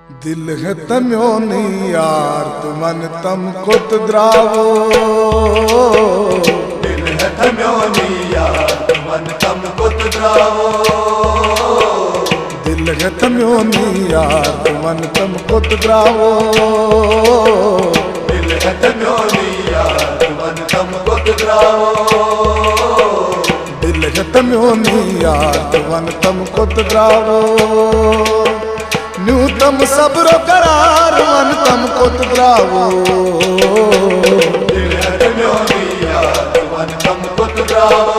दिल है तम्यो नहीं यार तुमन तम कुत द्रावो। दिल है तम्यो नहीं यार तुमन तम कुत द्रावो। दिल है तम्यो नहीं यार तुमन तम कुत द्रावो। दिल है तम्यो नहीं यार तुमन तम कुत द्रावो। दिल है तम्यो नहीं यार तुमन तम कुत द्रावो। न्यूतम सब्रो करार वन तम कुत द्रावो। दिल है तम्यो नहीं यार तुमन तम कुत द्रावो।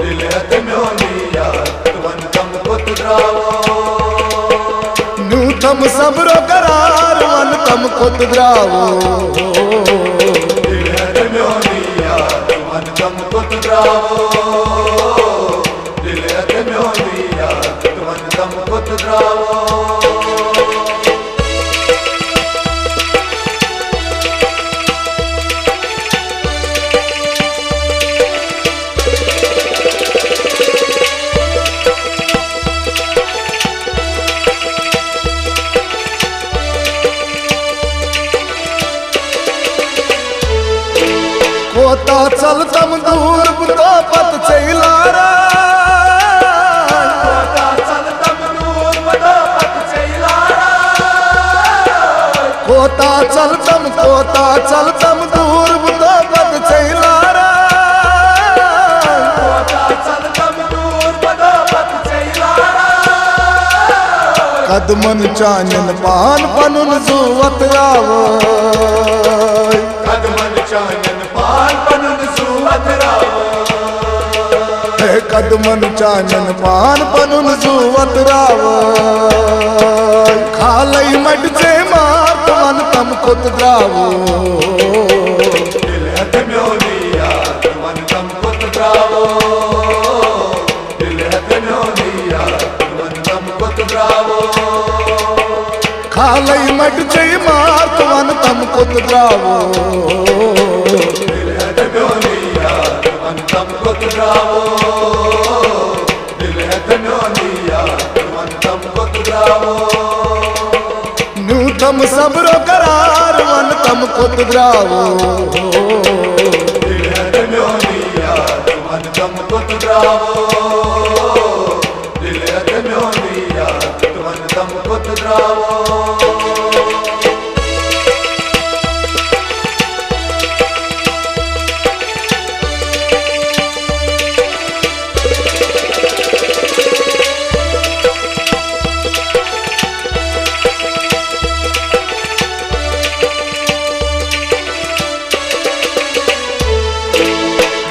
दिल है तम्यो नहीं यार तुमन तम कुत द्रावो। न्यूतम सब्रो करार वन तम कुत द्रावो। दिल है तम्यो नहीं यार तुमन तम कुत द्रावो। दिल है तम्यो नहीं यार तुमन तम कुत द्रावो। कोता चल तम दूर बुता पत चैलारा। कोता चल तम दूर बुता पत चैलारा। कोता चल तम दूर बुता पत चैलारा। कोता चल तम दूर बुता पत चैलारा। कदमन चानन पान पनुन जुवत आवो। कदमन चानन पान पनुन जुवत रावो। कदमन चानन पान पनुन जुवत रावो। खालई मट से मार तमन तम कुत द्रावो। दिल है तम्यो नहीं यार तुमन तम कुत द्रावो। दिल है तम्यो नहीं यार तुमन तम कुत द्रावो। खालई मट से मार तमन तम कुत द्रावो। दिल है तम्यो नहीं यार तुमन तम कुत द्रावो। दिल है तम्यो नहीं यार तुमन तम कुत द्रावो। न्यूतम सब्रो करार वन तम कुत द्रावो। दिल है तम्यो नहीं यार तुमन तम कुत द्रावो। दिल है तम्यो नहीं यार तुमन तम कुत द्रावो।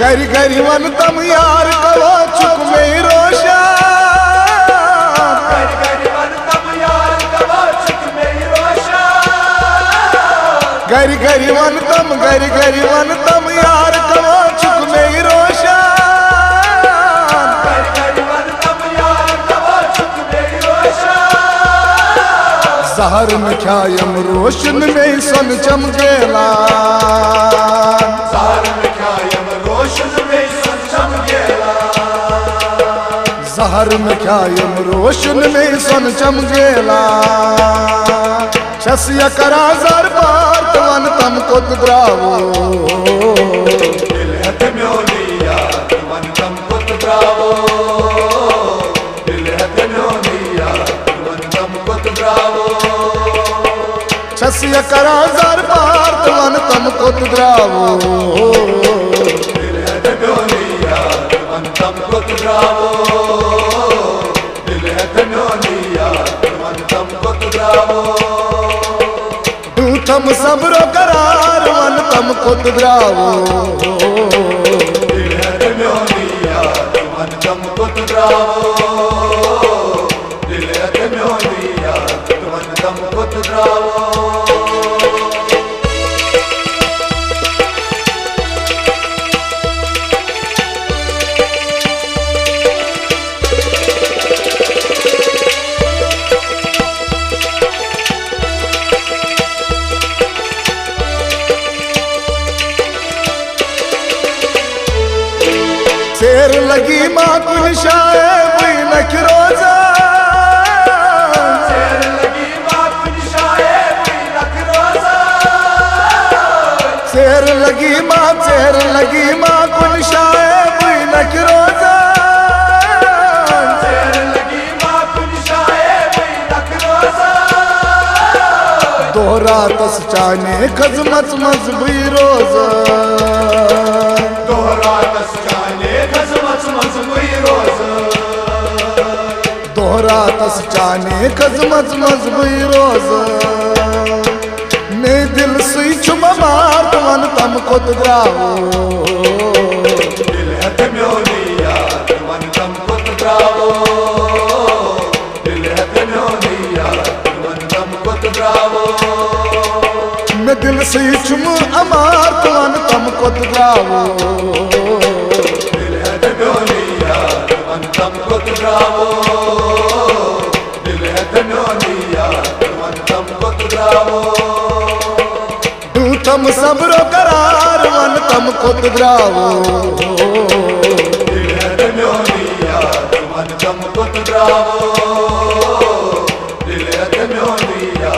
गरी गरी वन तम यार कवा चुक में रोशा। गरी गरी वन तम यार कवा चुक में रोशा। गरी गरी वन तम यार कवा चुक में रोशा। गरी गरी वन तम यार कवा चुक में रोशा। सहर में ख्यायम रोशन में सन चमकेला। सहर में ख्यायम रोशन में सन चमकेला। सहर में ख्यायम रोशन में सन चमकेला। छसिया करा जर पार तवन तम कुत द्रावो। दिल है तम्यो नहीं यार तुमन तम कुत द्रावो। दिल है तम्यो नहीं यार तुमन तम कुत द्रावो। छसिया करा जर पार तवन तम कुत द्रावो। दिल है तम्यो नहीं यार तुमन तम कुत द्रावो। दिल है तम्यो नहीं यार तुमन तम कुत द्रावो। तम सब्रो करार वन तम कुत द्रावो। दिल है तम्यो नहीं यार तुमन तम कुत द्रावो। दिल है तम्यो नहीं यार तुमन तम कुत द्रावो। शेर लगी माँ कुल शाये बुई नख रोजा। शेर चेर लगी माँ कुन शाए बुई नक रोजा चेर लगी माँ कुन शाए बुई नक रोजा दोहरा तस चाने खजमत मजबूई रोज दोहरा तस चाने खजमत मजबूई रोज दोहरा तस चाने खजमत मजबूई रोज मे दिल सुई छुम मार वन तम कोत द्रावो दिल है म्योनिया मन तम कुत द्रावो दिल है म्योनिया मन तम कुत द्रावो मैं दिल से छुम अमार तवन तम कोत द्रावो दिल है म्योनिया मन तम कुत द्रावो दिल है म्योनिया मन तम कुत द्रावो तू तम सबरो करार वन तम कोत द्रावो दिल है म्योनिया मन तम कुत द्रावो दिल है म्योनिया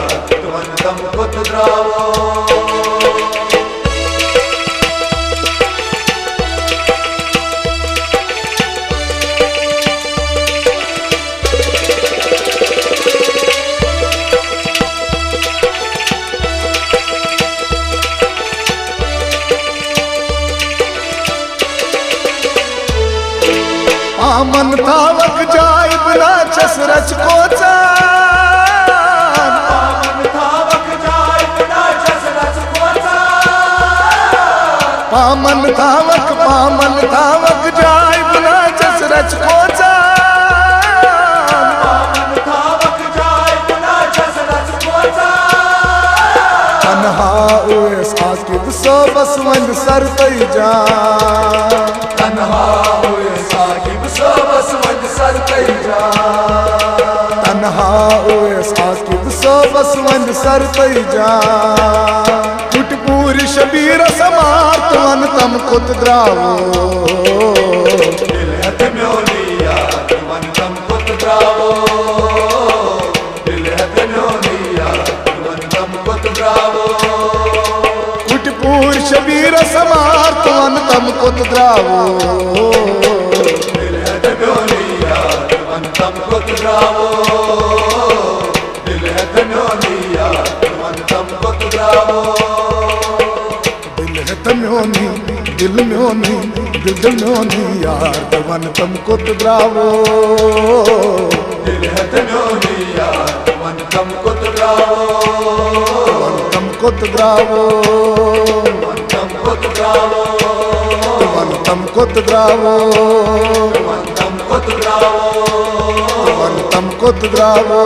मन तम कुत द्रावो आमन थावक जाय बिना चस रच को चान आमन थावक जाय बिना चस रच को चान पामन थावक जाय बिना चस रच को चान पामन थावक जाय बिना चस रच को चान तन्हा उस आकिब सो बस वंद सर तई जान तन्हा हुए साहिब सो बस वंद सर कई जा तन्हा उस आकिब सो बस वंद सर तई जान कुट पूरी शबीर समार तवन तम कुत द्रावो दिल है म्योनिया मन तम कुत द्रावो दिल है म्योनिया मन तम कुत द्रावो कुटपूर शबीर समार तवन तम कुत द्रावो दिल है म्योनिया मन तम कुत द्रावो दिल है म्योनिया मन तम कुत द्रावो दिल है तम्योनी दिल म्योनी दिल म्योनी यार तवन तम कुत द्रावो दिल है म्योनिया मन तम कुत द्रावो तम कुत द्रावो मन तम कुत द्रावो तम कुत द्रावो मन तम कुत द्रावो तम कुत द्रावो